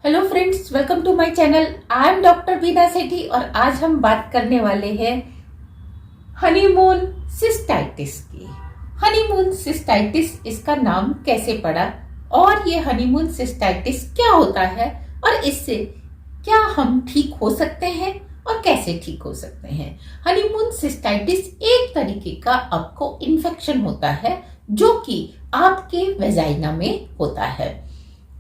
Hello friends, welcome to my channel. I am doctor Bina Sethi और आज हम बात करने वाले हैं हनीमून सिस्टाइटिस की। हनीमून सिस्टाइटिस इसका नाम कैसे पड़ा और ये हनीमून सिस्टाइटिस क्या होता है और इससे क्या हम ठीक हो सकते हैं और कैसे ठीक हो सकते हैं। हनीमून सिस्टाइटिस एक तरीके का आपको इन्फेक्शन होता है जो कि आपके वेजाइना में होता है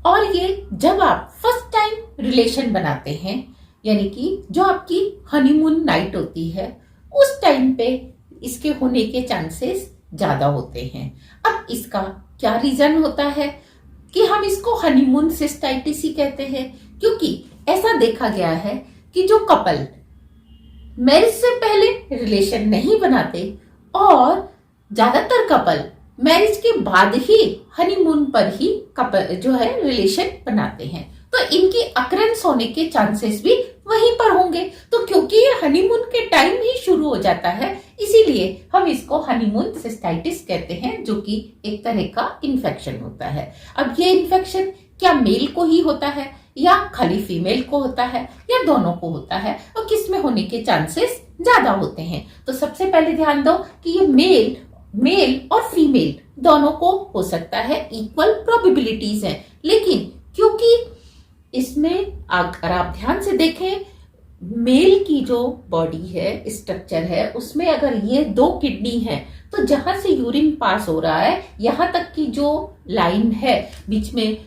और ये जब आप फर्स्ट टाइम रिलेशन बनाते हैं, यानी कि जो आपकी हनीमून नाइट होती है उस टाइम पे इसके होने के चांसेस ज्यादा होते हैं। अब इसका क्या रीजन होता है कि हम इसको हनीमून सिस्टाइटिस ही कहते हैं, क्योंकि ऐसा देखा गया है कि जो कपल मैरिज से पहले रिलेशन नहीं बनाते और ज्यादातर कपल मैरिज के बाद ही हनीमून पर ही कपल जो है रिलेशन बनाते हैं, तो इनकी अकरेंस होने के चांसेस भी वहीं पर होंगे। तो क्योंकि ये हनीमून के टाइम ही शुरू हो जाता है, इसीलिए हम इसको हनीमून सिस्टाइटिस कहते हैं, जो कि एक तरह का इन्फेक्शन होता है। अब ये इन्फेक्शन क्या मेल को ही होता है या खाली फीमेल को होता है या दोनों को होता है और किस में होने के चांसेस ज्यादा होते हैं। तो सबसे पहले ध्यान दो कि ये मेल और फीमेल दोनों को हो सकता है, इक्वल प्रोबेबिलिटीज हैं। लेकिन क्योंकि इसमें अगर आप ध्यान से देखें, मेल की जो बॉडी है, स्ट्रक्चर है, उसमें अगर ये 2 किडनी है तो जहां से यूरिन पास हो रहा है यहां तक की जो लाइन है बीच में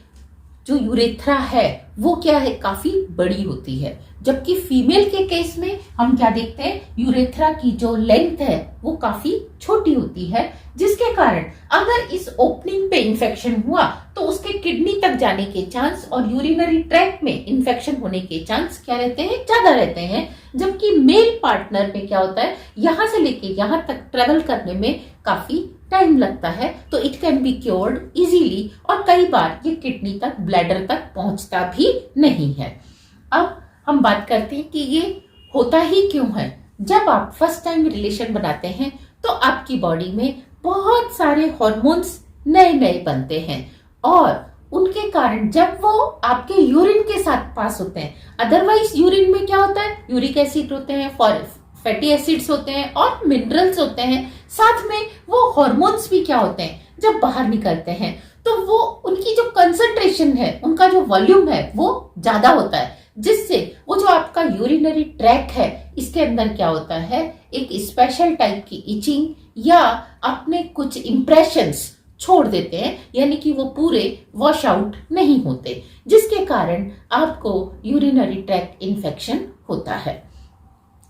जो यूरेथ्रा है वो क्या है, काफी बड़ी होती है। जबकि फीमेल के केस में हम क्या देखते हैं, यूरेथ्रा की जो लेंथ है वो काफी छोटी होती है, जिसके कारण अगर इस ओपनिंग पे इंफेक्शन हुआ तो उसके किडनी तक जाने के चांस और यूरिनरी ट्रैक्ट में इंफेक्शन होने के चांस क्या रहते हैं, ज्यादा रहते हैं। जबकि मेल पार्टनर में क्या होता है, यहां से लेके यहां तक ट्रेवल करने में काफी टाइम लगता है, तो it can be cured easily और कई बार ये किडनी तक, ब्लैडर तक पहुंचता भी नहीं है। अब हम बात करते हैं कि ये होता ही क्यों है। जब आप फर्स्ट टाइम रिलेशन बनाते हैं तो आपकी बॉडी में बहुत सारे हॉर्मोन्स नए नए बनते हैं और उनके कारण जब वो आपके यूरिन के साथ पास होते हैं, अदरवाइज यूरिन में क्या होता है, यूरिक एसिड होते हैं, फैटी एसिड्स होते हैं और मिनरल्स होते हैं, साथ में वो हॉर्मोन्स भी क्या होते हैं, जब बाहर निकलते हैं तो वो उनकी जो कंसंट्रेशन है, उनका जो वॉल्यूम है वो ज्यादा होता है, जिससे वो जो आपका यूरिनरी ट्रैक है इसके अंदर क्या होता है, एक स्पेशल टाइप की इचिंग या अपने कुछ इंप्रेशंस छोड़ देते हैं, यानी कि वो पूरे वॉश आउट नहीं होते, जिसके कारण आपको यूरिनरी ट्रैक इन्फेक्शन होता है।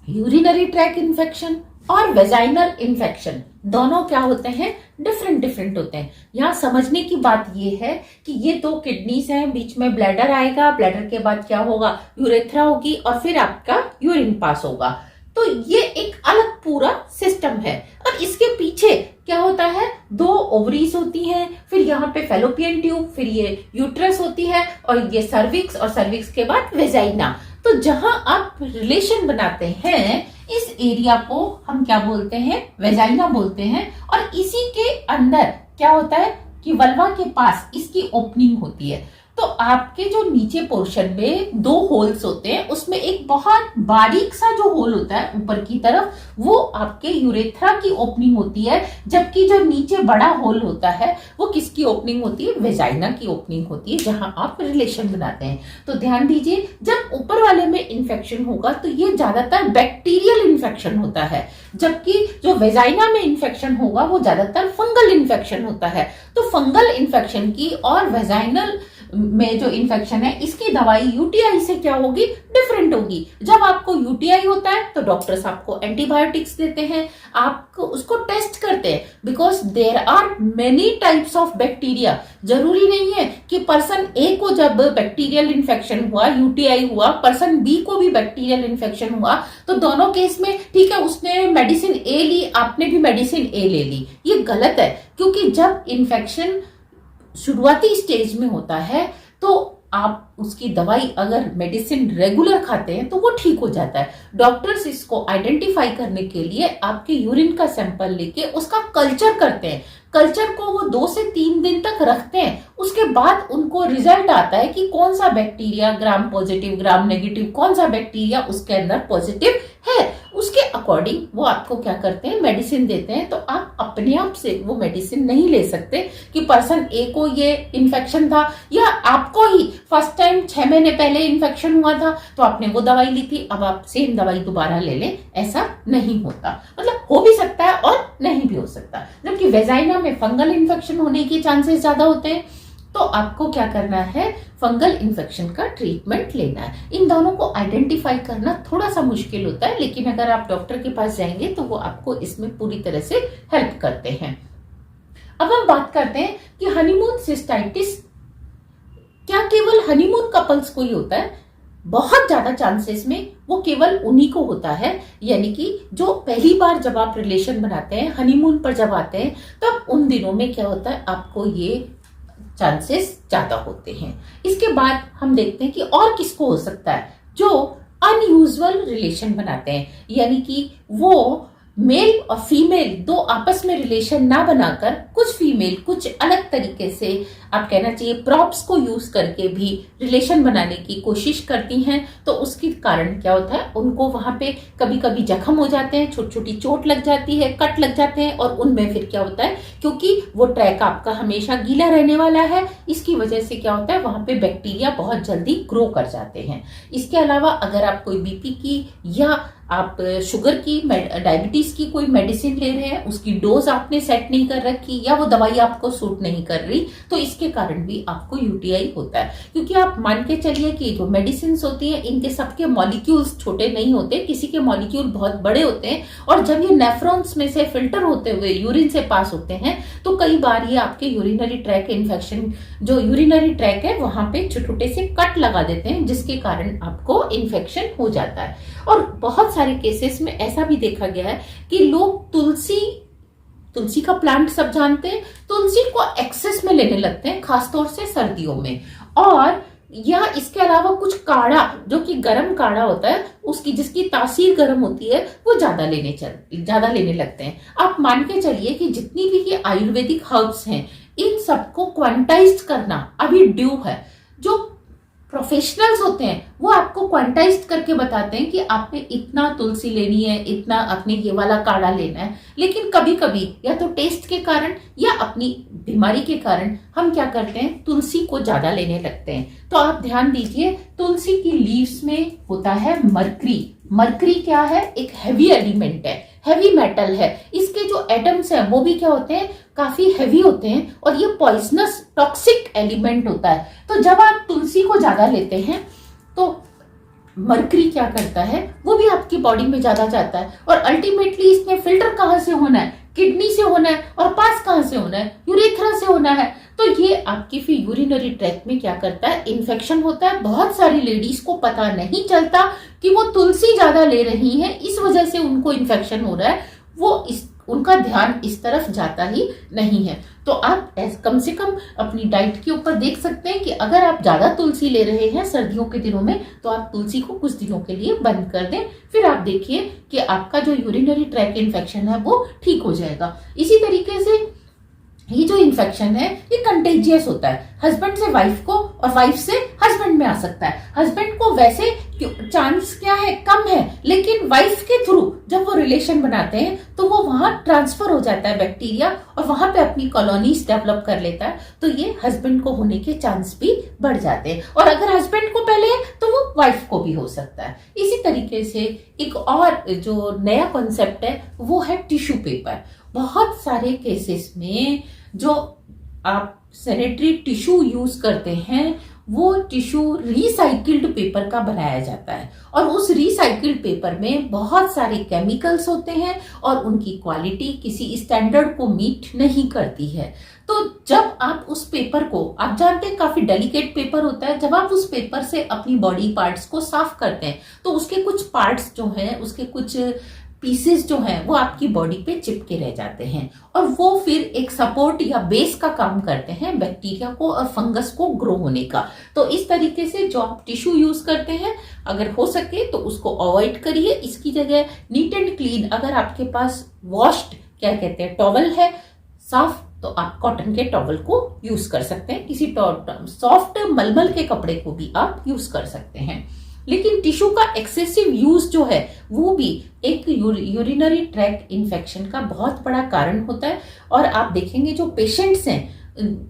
यूरिनरी ट्रैक इन्फेक्शन और वेजाइनल इन्फेक्शन दोनों क्या होते हैं, डिफरेंट होते हैं। यहाँ समझने की बात ये है कि ये 2 किडनीज हैं, बीच में ब्लैडर आएगा, ब्लैडर के बाद क्या होगा, यूरेथ्रा होगी और फिर आपका यूरिन पास होगा। तो ये एक अलग पूरा सिस्टम है और इसके पीछे क्या होता है, 2 ओवरीज होती हैं, फिर यहाँ पे फेलोपियन ट्यूब, फिर ये यूट्रस होती है और ये सर्विक्स और सर्विक्स के बाद वेजाइना। तो जहां आप रिलेशन बनाते हैं इस एरिया को हम क्या बोलते हैं, वेजाइना बोलते हैं। और इसी के अंदर क्या होता है कि वल्वा के पास इसकी ओपनिंग होती है। तो आपके जो नीचे पोर्शन में 2 होल्स होते हैं, उसमें एक बहुत बारीक सा जो होल होता है ऊपर की तरफ, वो आपके यूरेथ्रा की ओपनिंग होती है, जबकि जो नीचे बड़ा होल होता है वो किसकी ओपनिंग होती है, वेजाइना की ओपनिंग होती है, जहां आप रिलेशन बनाते हैं। तो ध्यान दीजिए, जब ऊपर वाले में इन्फेक्शन होगा तो ये ज्यादातर बैक्टीरियल इन्फेक्शन होता है, जबकि जो वेजाइना में इन्फेक्शन होगा वो ज्यादातर फंगल इन्फेक्शन होता है। तो फंगल इन्फेक्शन की और वेजाइनल में जो इन्फेक्शन है इसकी दवाई यूटीआई से क्या होगी, डिफरेंट होगी। जब आपको यूटीआई होता है तो डॉक्टर्स आपको एंटीबायोटिक्स देते हैं, आपको उसको टेस्ट करते हैं, because there are many types of bacteria. जरूरी नहीं है कि पर्सन ए को जब बैक्टीरियल इन्फेक्शन हुआ, यूटीआई हुआ, पर्सन बी को भी बैक्टीरियल इन्फेक्शन हुआ, तो दोनों केस में ठीक है, उसने मेडिसिन ए ली, आपने भी मेडिसिन ए ले ली। ये गलत है, क्योंकि जब इन्फेक्शन शुरुआती स्टेज में होता है तो आप उसकी दवाई अगर मेडिसिन रेगुलर खाते हैं तो वो ठीक हो जाता है। डॉक्टर्स इसको आइडेंटिफाई करने के लिए आपके यूरिन का सैंपल लेके उसका कल्चर करते हैं। कल्चर को वो 2 से 3 दिन तक रखते हैं, उसके बाद उनको रिजल्ट आता है कि कौन सा bacteria gram positive gram negative, कौन सा बैक्टीरिया उसके अंदर पॉजिटिव है, उसके अकॉर्डिंग वो आपको क्या करते हैं, मेडिसिन देते हैं। तो आप अपने आप से वो मेडिसिन नहीं ले सकते कि पर्सन ए को ये इन्फेक्शन था या आपको ही फर्स्ट टाइम 6 महीने पहले इन्फेक्शन हुआ था तो आपने वो दवाई ली थी, अब आप सेम दवाई दोबारा ले लें, ऐसा नहीं होता। मतलब हो भी सकता है और नहीं भी हो सकता। जबकि वेजाइना में फंगल इन्फेक्शन होने के चांसेस ज्यादा होते हैं, तो आपको क्या करना है, फंगल इन्फेक्शन का ट्रीटमेंट लेना है। इन दोनों को आइडेंटिफाई करना थोड़ा सा मुश्किल होता है, लेकिन अगर आप डॉक्टर के पास जाएंगे तो वो आपको इसमें पूरी तरह से हेल्प करते हैं। अब हम बात करते हैं कि हनीमून सिस्टाइटिस क्या केवल हनीमून कपल्स को ही होता है? बहुत ज्यादा चांसेस में वो केवल उन्हीं को होता है, यानी कि जो पहली बार जब आप रिलेशन बनाते हैं, हनीमून पर जब आते हैं, तब उन दिनों में क्या होता है, आपको ये चांसेस ज्यादा होते हैं। इसके बाद हम देखते हैं कि और किसको हो सकता है, जो अनयूजुअल रिलेशन बनाते हैं, यानी कि वो मेल और फीमेल दो आपस में रिलेशन ना बनाकर कुछ फीमेल कुछ अलग तरीके से, आप कहना चाहिए प्रॉप्स को यूज करके भी रिलेशन बनाने की कोशिश करती हैं। तो उसके कारण क्या होता है, उनको वहां पे कभी कभी जख्म हो जाते हैं, छोटी छोटी चोट लग जाती है, कट लग जाते हैं, और उनमें फिर क्या होता है, क्योंकि वो ट्रैक आपका हमेशा गीला रहने वाला है, इसकी वजह से क्या होता है, वहां पे बैक्टीरिया बहुत जल्दी ग्रो कर जाते हैं। इसके अलावा अगर आप कोई बीपी की या आप शुगर की, डायबिटीज की कोई मेडिसिन ले रहे हैं, उसकी डोज आपने सेट नहीं कर रखी या वो दवाई आपको सूट नहीं कर रही, तो इसके कारण भी आपको यूटीआई होता है। क्योंकि आप मान के चलिए कि जो मेडिसिन होती है, इनके सबके मॉलिक्यूल्स छोटे नहीं होते, किसी के मॉलिक्यूल बहुत बड़े होते हैं, और जब ये नेफ्रॉन्स में से फिल्टर होते हुए यूरिन से पास होते हैं, तो कई बार ये आपके यूरिनरी ट्रैक इन्फेक्शन, जो यूरिनरी ट्रैक है वहां पे छोटे से कट लगा देते हैं, जिसके कारण आपको इन्फेक्शन हो जाता है। और बहुत सारे केसेस में ऐसा भी देखा गया है कि लोग तुलसी का प्लांट सब जानते हैं, तुलसी को एक्सेस में लेने लगते हैं, खासतौर से सर्दियों में, और या इसके अलावा कुछ काढ़ा जो कि गर्म काढ़ा होता है, उसकी जिसकी तासीर गर्म होती है, वो ज्यादा लेने लगते हैं। आप मान के चलिए कि जितनी भी ये आयुर्वेदिक हर्ब्स हैं, इन सबको क्वांटाइज करना अभी ड्यू है। जो प्रोफेशनल्स होते हैं वो आपको क्वांटाइज करके बताते हैं कि आपने इतना तुलसी लेनी है, इतना आपने ये वाला काढ़ा लेना है, लेकिन कभी कभी या तो टेस्ट के कारण या अपनी बीमारी के कारण हम क्या करते हैं, तुलसी को ज्यादा लेने लगते हैं। तो आप ध्यान दीजिए, तुलसी की लीव्स में होता है मरकरी। मरकरी क्या है, एक हैवी एलिमेंट है, हैवी मेटल है। इसके जो एटम्स हैं वो भी क्या होते हैं, काफी हैवी होते हैं, और ये पॉइजनस टॉक्सिक एलिमेंट होता है। तो जब आप तुलसी को ज्यादा लेते हैं तो मरकरी क्या करता है, वो भी आपकी बॉडी में ज्यादा जाता है, और अल्टीमेटली इसमें फिल्टर कहाँ से होना है, किडनी से होना है, और पास कहाँ से होना है, यूरेथ्रा से होना है। तो ये आपकी फिर यूरिनरी ट्रैक्ट में क्या करता है, इन्फेक्शन होता है। बहुत सारी लेडीज को पता नहीं चलता कि वो तुलसी ज्यादा ले रही हैं, इस वजह से उनको इन्फेक्शन हो रहा है, वो उनका ध्यान इस तरफ जाता ही नहीं है। तो आप कम से कम अपनी डाइट के ऊपर देख सकते हैं कि अगर आप ज्यादा तुलसी ले रहे हैं सर्दियों के दिनों में, तो आप तुलसी को कुछ दिनों के लिए बंद कर दें, फिर आप देखिए कि आपका जो यूरिनरी ट्रैक इन्फेक्शन है वो ठीक हो जाएगा। इसी तरीके से ये जो इन्फेक्शन है ये कंटेजियस होता है, हस्बैंड से वाइफ को और वाइफ से हस्बैंड में आ सकता है। हस्बैंड को वैसे चांस क्या है, कम है, लेकिन वाइफ के थ्रू जब वो रिलेशन बनाते हैं तो वो वहां ट्रांसफर हो जाता है बैक्टीरिया, और वहां पे अपनी कॉलोनीज डेवलप कर लेता है, तो ये हस्बैंड को होने के चांस भी बढ़ जाते हैं। और अगर हस्बैंड को पहले है तो वो वाइफ को भी हो सकता है। इसी तरीके से एक और जो नया कॉन्सेप्ट है वो है टिश्यू पेपर। बहुत सारे केसेस में जो आप सैनिटरी टिश्यू यूज करते हैं वो टिश्यू रिसाइकिल्ड पेपर का बनाया जाता है, और उस रिसाइकिल्ड पेपर में बहुत सारे केमिकल्स होते हैं और उनकी क्वालिटी किसी स्टैंडर्ड को मीट नहीं करती है। तो जब आप उस पेपर को, आप जानते हैं काफी डेलिकेट पेपर होता है, जब आप उस पेपर से अपनी बॉडी पार्ट्स को साफ करते हैं तो उसके कुछ पार्ट्स जो हैं, उसके कुछ पीसेस जो हैं वो आपकी बॉडी पे चिपके रह जाते हैं, और वो फिर एक सपोर्ट या बेस का काम करते हैं बैक्टीरिया को और फंगस को ग्रो होने का। तो इस तरीके से जो आप टिश्यू यूज करते हैं, अगर हो सके तो उसको अवॉइड करिए। इसकी जगह नीट एंड क्लीन, अगर आपके पास वॉश्ड क्या कहते हैं टॉवल है, साफ तो आप कॉटन के टॉवल को यूज कर सकते हैं, किसी सॉफ्ट मलमल के कपड़े को भी आप यूज कर सकते हैं। लेकिन टिश्यू का एक्सेसिव यूज जो है वो भी एक यूरिनरी ट्रैक्ट इन्फेक्शन का बहुत बड़ा कारण होता है। और आप देखेंगे जो पेशेंट्स हैं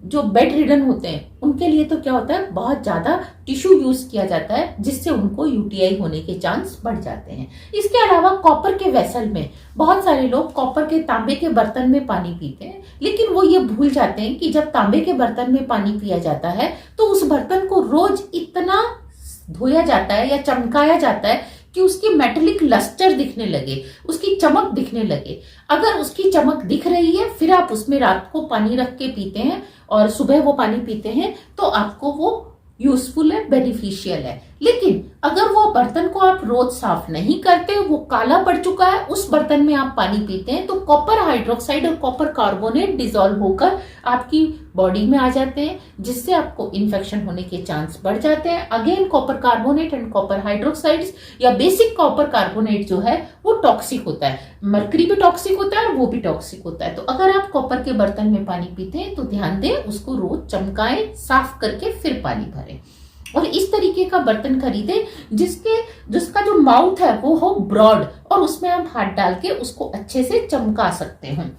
जो बेड रिडन होते हैं उनके लिए तो क्या होता है, बहुत ज्यादा टिश्यू यूज किया जाता है जिससे उनको यूटीआई होने के चांस बढ़ जाते हैं। इसके अलावा कॉपर के वेसल में बहुत सारे लोग कॉपर के तांबे के बर्तन में पानी पीते हैं, लेकिन वो ये भूल जाते हैं कि जब तांबे के बर्तन में पानी पिया जाता है तो उस बर्तन को रोज इतना धोया जाता है या चमकाया जाता है कि उसकी मेटेलिक लस्टर दिखने लगे, उसकी चमक दिखने लगे। अगर उसकी चमक दिख रही है फिर आप उसमें रात को पानी रख के पीते हैं और सुबह वो पानी पीते हैं तो आपको वो यूजफुल है, बेनिफिशियल है। लेकिन अगर वो बर्तन को आप रोज साफ नहीं करते, वो काला पड़ चुका है, उस बर्तन में आप पानी पीते हैं तो कॉपर हाइड्रोक्साइड और कॉपर कार्बोनेट डिसॉल्व होकर आपकी बॉडी में आ जाते हैं, जिससे आपको इन्फेक्शन होने के चांस बढ़ जाते हैं। Again copper carbonate and copper hydroxides या बेसिक कॉपर कार्बोनेट जो है वो टॉक्सिक होता है, मरकरी भी टॉक्सिक होता है और वो भी टॉक्सिक होता है। तो अगर आप कॉपर के बर्तन में पानी पीते हैं तो ध्यान दें, उसको रोज चमकाएं, साफ करके फिर पानी भरें। और इस तरीके का बर्तन खरीदे जिसका जो माउथ है वो हो ब्रॉड और उसमें आप हाथ डाल के उसको अच्छे से चमका सकते हैं।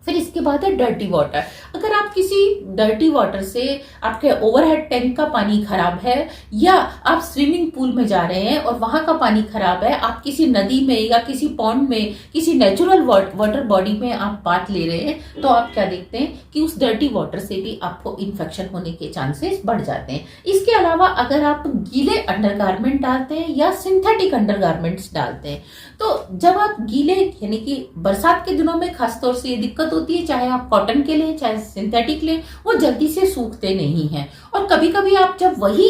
फिर इसके बाद है डर्टी वाटर। अगर आप किसी डर्टी वाटर से, आपके ओवरहेड टैंक का पानी खराब है या आप स्विमिंग पूल में जा रहे हैं और वहां का पानी खराब है, आप किसी नदी में या किसी पॉन्ड में, किसी नेचुरल वाटर बॉडी में आप बाथ ले रहे हैं, तो आप क्या देखते हैं कि उस डर्टी वाटर से भी आपको इन्फेक्शन होने के चांसेस बढ़ जाते हैं। इसके अलावा अगर आप गीले अंडरगारमेंट डालते हैं या सिंथेटिक अंडरगारमेंट्स डालते हैं, तो जब आप गीले यानी कि बरसात के दिनों में खासतौर से ये दिक्कत होती है, चाहे आप कॉटन के लें चाहे सिंथेटिक लें, वो जल्दी से सूखते नहीं हैं। और कभी कभी आप जब वही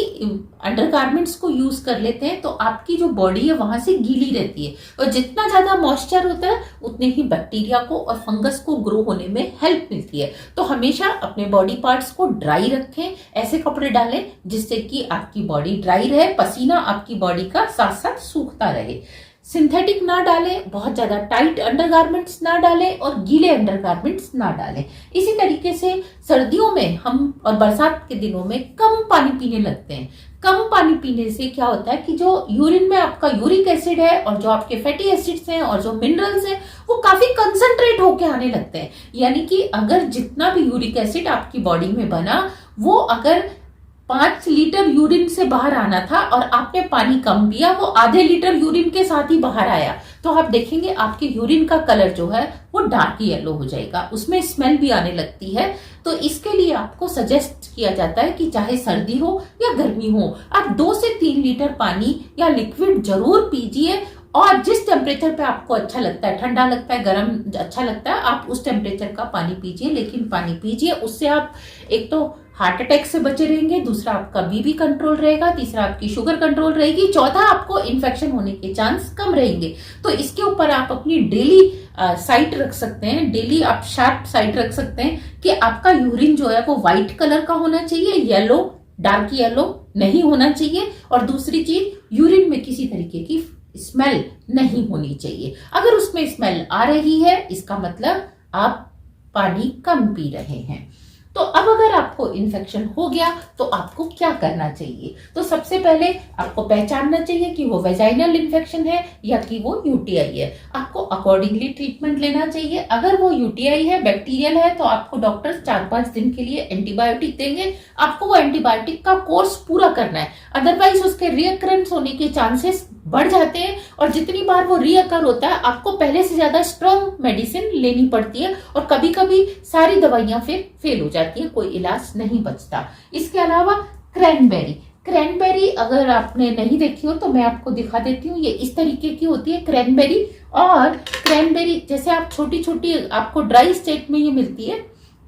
अंडरगारमेंट्स को यूज कर लेते हैं तो आपकी जो बॉडी है वहां से गीली रहती है, और जितना ज्यादा मॉइस्चर होता है उतने ही बैक्टीरिया को और फंगस को ग्रो होने में हेल्प मिलती है। तो हमेशा अपने बॉडी पार्ट्स को ड्राई रखें, ऐसे कपड़े डालें जिससे कि आपकी बॉडी ड्राई रहे, पसीना आपकी बॉडी का साथ साथ सूखता रहे। सिंथेटिक ना डालें, बहुत ज्यादा टाइट अंडरगारमेंट्स ना डालें और गीले अंडरगारमेंट्स ना डालें। इसी तरीके से सर्दियों में हम और बरसात के दिनों में कम पानी पीने लगते हैं। कम पानी पीने से क्या होता है कि जो यूरिन में आपका यूरिक एसिड है और जो आपके फैटी एसिड्स हैं और जो मिनरल्स हैं वो काफी कंसंट्रेट होके आने लगते हैं। यानी कि अगर जितना भी यूरिक एसिड आपकी बॉडी में बना वो अगर 5 लीटर यूरिन से बाहर आना था और आपने पानी कम पिया, वो आधे लीटर यूरिन के साथ ही बाहर आया, तो आप देखेंगे आपके यूरिन का कलर जो है वो डार्क येलो हो जाएगा, उसमें स्मेल भी आने लगती है। तो इसके लिए आपको सजेस्ट किया जाता है कि चाहे सर्दी हो या गर्मी हो, आप 2 से 3 लीटर पानी या लिक्विड जरूर पीजिए। और जिस टेम्परेचर पे आपको अच्छा लगता है, ठंडा लगता है, गर्म अच्छा लगता है, आप उस टेम्परेचर का पानी पीजिए, लेकिन पानी पीजिए। उससे आप एक तो हार्ट अटैक से बचे रहेंगे, दूसरा आपका बीपी कंट्रोल रहेगा, तीसरा आपकी शुगर कंट्रोल रहेगी, चौथा आपको इन्फेक्शन होने के चांस कम रहेंगे। तो इसके ऊपर आप अपनी डेली साइट रख सकते हैं, डेली आप शार्प साइट रख सकते हैं कि आपका यूरिन जो है वो व्हाइट कलर का होना चाहिए, येलो, डार्क येलो नहीं होना चाहिए। और दूसरी चीज, यूरिन में किसी तरीके की स्मेल नहीं होनी चाहिए। अगर उसमें स्मेल आ रही है इसका मतलब आप पानी कम पी रहे हैं। तो अब अगर आपको इन्फेक्शन हो गया तो आपको क्या करना चाहिए? तो सबसे पहले आपको पहचानना चाहिए कि वो वेजाइनल इन्फेक्शन है या कि वो यूटीआई है। आपको अकॉर्डिंगली ट्रीटमेंट लेना चाहिए। अगर वो यूटीआई है, बैक्टीरियल है, तो आपको डॉक्टर 4-5 दिन के लिए एंटीबायोटिक देंगे। आपको वो एंटीबायोटिक का कोर्स पूरा करना है, अदरवाइज उसके रिकरेंस होने के चांसेस बढ़ जाते हैं। और जितनी बार वो रीअकर होता है आपको पहले से ज्यादा स्ट्रॉन्ग मेडिसिन लेनी पड़ती है और कभी कभी सारी दवाइयां फिर फेल हो जाती है, कोई इलाज नहीं बचता। इसके अलावा क्रैनबेरी अगर आपने नहीं देखी हो तो मैं आपको दिखा देती हूँ। ये इस तरीके की होती है क्रैनबेरी, और क्रैनबेरी जैसे आप छोटी छोटी आपको ड्राई स्टेट में ये मिलती है,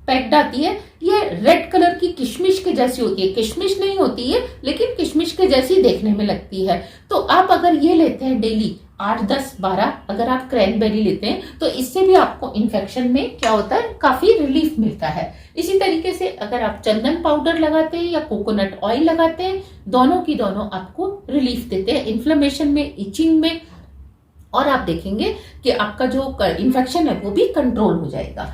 पैक्ड आती है। ये रेड कलर की किशमिश के जैसी होती है, किशमिश नहीं होती है लेकिन किशमिश के जैसी देखने में लगती है। तो आप अगर ये लेते हैं डेली 8, 10, 12 अगर आप क्रैनबेरी लेते हैं तो इससे भी आपको इन्फेक्शन में क्या होता है, काफी रिलीफ मिलता है। इसी तरीके से अगर आप चंदन पाउडर लगाते हैं या कोकोनट ऑयल लगाते हैं, दोनों की दोनों आपको रिलीफ देते हैं इन्फ्लेमेशन में, इचिंग में, और आप देखेंगे कि आपका जो इन्फेक्शन है वो भी कंट्रोल हो जाएगा।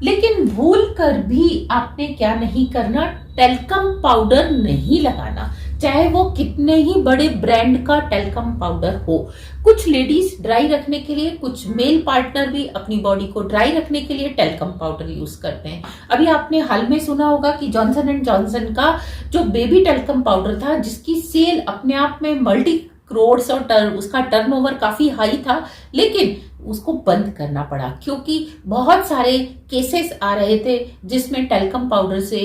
लेकिन भूल कर भी आपने क्या नहीं करना, टेल्कम पाउडर नहीं लगाना, चाहे वो कितने ही बड़े ब्रांड का टेल्कम पाउडर हो। कुछ लेडीज ड्राई रखने के लिए, कुछ मेल पार्टनर भी अपनी बॉडी को ड्राई रखने के लिए टेल्कम पाउडर यूज करते हैं। अभी आपने हाल में सुना होगा कि जॉनसन एंड जॉनसन का जो बेबी टेल्कम पाउडर था, जिसकी सेल अपने आप में मल्टी करोड़ और उसका टर्नओवर काफी हाई था, लेकिन उसको बंद करना पड़ा क्योंकि बहुत सारे केसेस आ रहे थे जिसमें टेल्कम पाउडर से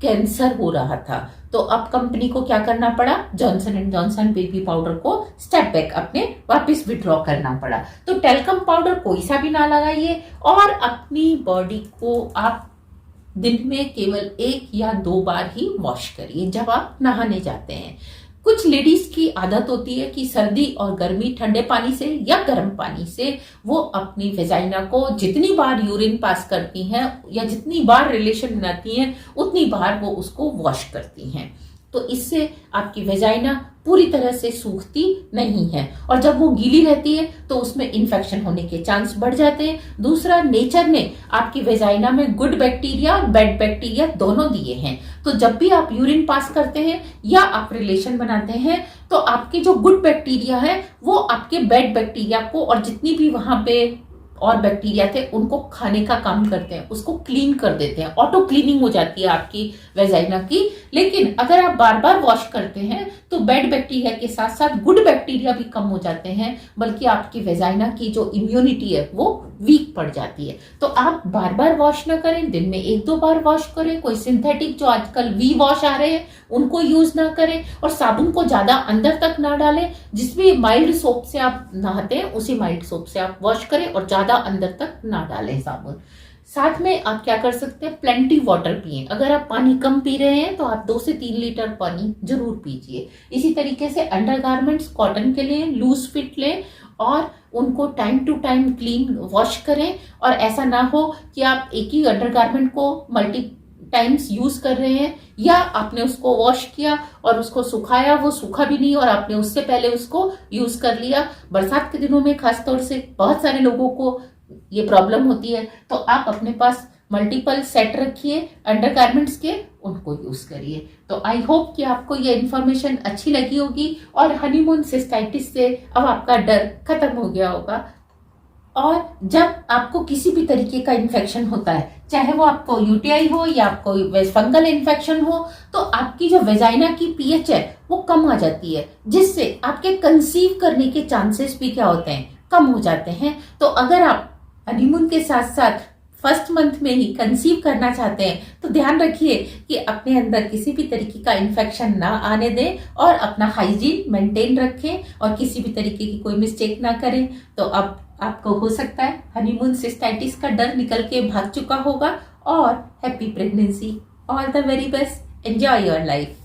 कैंसर हो रहा था। तो अब कंपनी को क्या करना पड़ा, Johnson and Johnson baby powder को स्टेप बैक अपने वापस विड्रॉ करना पड़ा। तो टेल्कम पाउडर कोई सा भी ना लगाइए और अपनी बॉडी को आप दिन में केवल 1 या 2 बार ही वॉश करिए जब आप नहाने जाते हैं। कुछ लेडीज की आदत होती है कि सर्दी और गर्मी, ठंडे पानी से या गर्म पानी से वो अपनी वेजाइना को जितनी बार यूरिन पास करती हैं या जितनी बार रिलेशन बनाती हैं उतनी बार वो उसको वॉश करती हैं। तो इससे आपकी वेजाइना पूरी तरह से सूखती नहीं है और जब वो गीली रहती है तो उसमें इन्फेक्शन होने के चांस बढ़ जाते हैं। दूसरा, नेचर ने आपकी वेजाइना में गुड बैक्टीरिया और बैड बैक्टीरिया दोनों दिए हैं। तो जब भी आप यूरिन पास करते हैं या आप रिलेशन बनाते हैं तो आपके जो गुड बैक्टीरिया है वो आपके बैड बैक्टीरिया को और जितनी भी वहां पे और बैक्टीरिया थे उनको खाने का काम करते हैं, उसको क्लीन कर देते हैं, ऑटो क्लीनिंग हो जाती है आपकी वेजाइना की। लेकिन अगर आप बार बार वॉश करते हैं तो बैड बैक्टीरिया के साथ साथ गुड बैक्टीरिया भी कम हो जाते हैं, बल्कि आपकी वेजाइना की जो इम्यूनिटी है वो वीक पड़ जाती है। तो आप बार बार वॉश ना करें, दिन में 1-2 बार वॉश करें। कोई सिंथेटिक जो आजकल वी वॉश आ रहे हैं उनको यूज ना करें और साबुन को ज्यादा अंदर तक ना डालें। जिसमें माइल्ड सोप से आप नहाते हैं उसी माइल्ड सोप से आप वॉश करें और ज्यादा अंदर तक ना डालें साबुन। साथ में आप क्या कर सकते हैं, प्लेंटी वाटर पिए। अगर आप पानी कम पी रहे हैं तो आप 2 से 3 लीटर पानी जरूर पीजिए। इसी तरीके से अंडरगारमेंट्स कॉटन के लिए लूज फिट लें और उनको time to time clean wash करें। और ऐसा ना हो कि आप एक ही अंडरगारमेंट को मल्टी टाइम्स यूज कर रहे हैं या आपने उसको वॉश किया और उसको सुखाया, वो सूखा भी नहीं और आपने उससे पहले उसको यूज कर लिया। बरसात के दिनों में खासतौर से बहुत सारे लोगों को ये प्रॉब्लम होती है। तो आप अपने पास मल्टीपल सेट रखिए अंडरगारमेंट्स के, उनको यूज करिए। तो आई होप कि आपको ये इन्फॉर्मेशन अच्छी लगी होगी और हनीमून सिस्टाइटिस से अब आपका डर खत्म हो गया होगा। और जब आपको किसी भी तरीके का इन्फेक्शन होता है, चाहे वो आपको यूटीआई हो या आपको फंगल इन्फेक्शन हो, तो आपकी जो वेजाइना की पीएच है वो कम आ जाती है, जिससे आपके कंसीव करने के चांसेस भी क्या होते हैं, कम हो जाते हैं। तो अगर आप हनीमून के साथ साथ फर्स्ट मंथ में ही कंसीव करना चाहते हैं तो ध्यान रखिए कि अपने अंदर किसी भी तरीके का इन्फेक्शन ना आने दें और अपना हाइजीन मेंटेन रखें और किसी भी तरीके की कोई मिस्टेक ना करें। तो अब आपको हो सकता है हनीमून सिस्टाइटिस का डर निकल के भाग चुका होगा। और happy pregnancy, all the very best, enjoy your life.